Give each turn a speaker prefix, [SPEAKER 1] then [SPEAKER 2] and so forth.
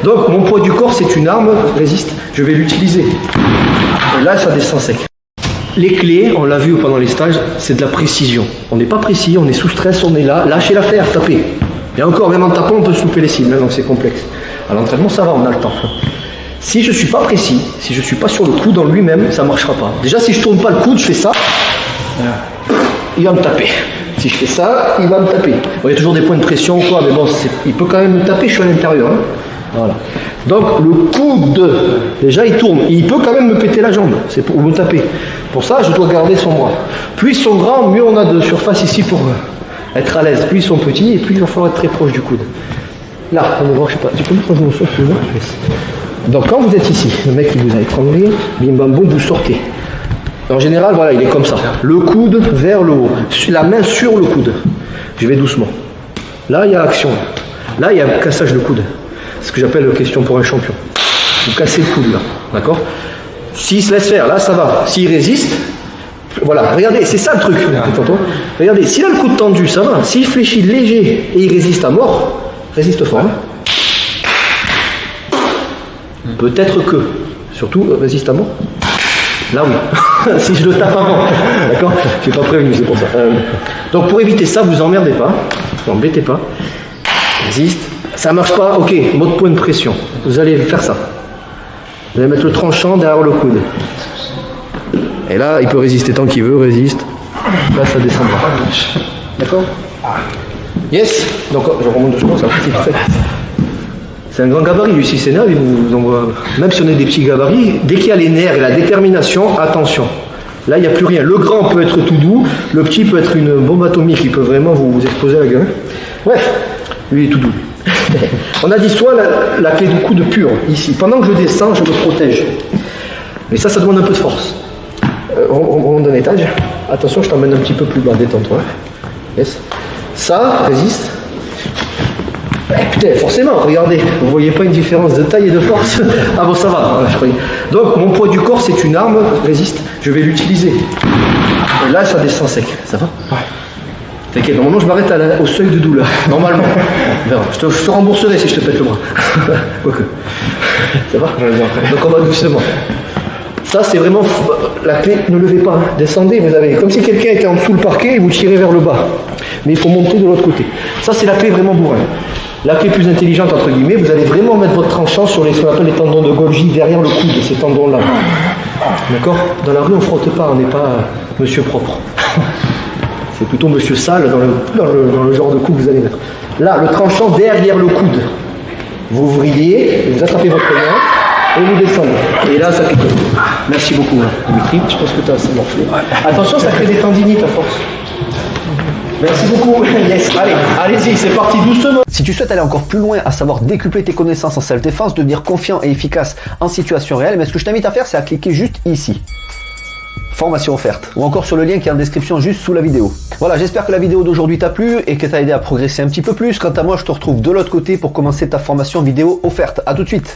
[SPEAKER 1] Donc mon poids du corps c'est une arme, résiste, je vais l'utiliser. Et là ça descend sec. Les clés, on l'a vu pendant les stages, c'est de la précision. On n'est pas précis, on est sous stress, on est là, lâchez l'affaire, tapez. Et encore, même en tapant, on peut se louper les cibles, donc c'est complexe. À l'entraînement ça va, on a le temps. Si je ne suis pas précis, si je ne suis pas sur le coude en lui-même, ça ne marchera pas. Déjà si je ne tourne pas le coude, je fais ça, il va me taper. Si je fais ça, il va me taper. Bon, il y a toujours des points de pression ou quoi, mais bon, il peut quand même me taper, je suis à l'intérieur. Hein. Voilà. Donc le coude, déjà il tourne, il peut quand même me péter la jambe, c'est pour me taper. Pour ça, je dois garder son bras. Plus ils sont grands, mieux on a de surface ici pour être à l'aise. Plus ils sont petits, et plus il va falloir être très proche du coude. Là, on va voir, je sais pas, tu peux me prendre mon souffle, tu veux? Donc quand vous êtes ici, le mec il vous a étranglé, bim bam boum, vous sortez. En général, voilà, il est comme ça. Le coude vers le haut, la main sur le coude. Je vais doucement. Là, il y a action. Là, il y a cassage de coude. C'est ce que j'appelle question pour un champion. Vous cassez le coude là, d'accord? S'il se laisse faire, là ça va. S'il résiste, voilà, regardez, c'est ça le truc. Regardez, s'il a le coude tendu, ça va. S'il fléchit léger et il résiste à mort, résiste fort. Hein. Peut-être que, surtout, résiste à mort. Là oui, si je le tape avant, d'accord? Je n'ai pas prévenu, c'est pour ça. Donc pour éviter ça, vous emmerdez pas, vous embêtez pas. Résiste. Ça marche pas, ok, mode point de pression. Vous allez faire ça. Vous allez mettre le tranchant derrière le coude. Et là, il peut résister tant qu'il veut, résiste. Là, ça descendra. D'accord? Yes. Donc, je remonte doucement, ça va, c'est tout fait. C'est un grand gabarit, lui, si c'est nerf, il vous envoie. Même si on est des petits gabarits, dès qu'il y a les nerfs et la détermination, attention. Là, il n'y a plus rien. Le grand peut être tout doux, le petit peut être une bombe atomique qui peut vraiment vous exploser la gueule. Bref, lui, il est tout doux. On a dit soit la clé du coude pure, ici. Pendant que je descends, je me protège. Mais ça demande un peu de force. On donne étage. Attention, je t'emmène un petit peu plus bas, détends-toi. Yes. Ça, résiste. Putain, forcément, regardez, vous voyez pas une différence de taille et de force? Ah bon, ça va, je croyais. Donc, mon poids du corps, c'est une arme, résiste, je vais l'utiliser. Et là, ça descend sec, ça va? Ouais. T'inquiète, normalement, je m'arrête au seuil de douleur, normalement. Je te rembourserai si je te pète le bras. Quoique. Ça va? Donc, on va doucement. Ça, c'est vraiment la clé, ne levez pas, hein. Descendez, vous avez, comme si quelqu'un était en dessous le parquet et vous tirez vers le bas. Mais il faut monter de l'autre côté. Ça, c'est la clé vraiment bourrin. La clé plus intelligente, entre guillemets, vous allez vraiment mettre votre tranchant sur ce qu'on appelle les tendons de Golgi derrière le coude, ces tendons-là. D'accord? Dans la rue, on ne frotte pas, on n'est pas monsieur propre. C'est plutôt monsieur sale dans le genre de coup que vous allez mettre. Là, le tranchant derrière le coude. Vous ouvriez, vous attrapez votre main et vous descendez. Et là, ça fait tout. Merci beaucoup, Dimitri. Je pense que tu as assez morflé. Attention, ça crée des tendinites à force. Merci beaucoup. Yes. Allez, allez-y, c'est parti doucement.
[SPEAKER 2] Si tu souhaites aller encore plus loin, à savoir décupler tes connaissances en self-défense, devenir confiant et efficace en situation réelle, mais ce que je t'invite à faire, c'est à cliquer juste ici. Formation offerte. Ou encore sur le lien qui est en description juste sous la vidéo. Voilà, j'espère que la vidéo d'aujourd'hui t'a plu et que t'a aidé à progresser un petit peu plus. Quant à moi, je te retrouve de l'autre côté pour commencer ta formation vidéo offerte. À tout de suite.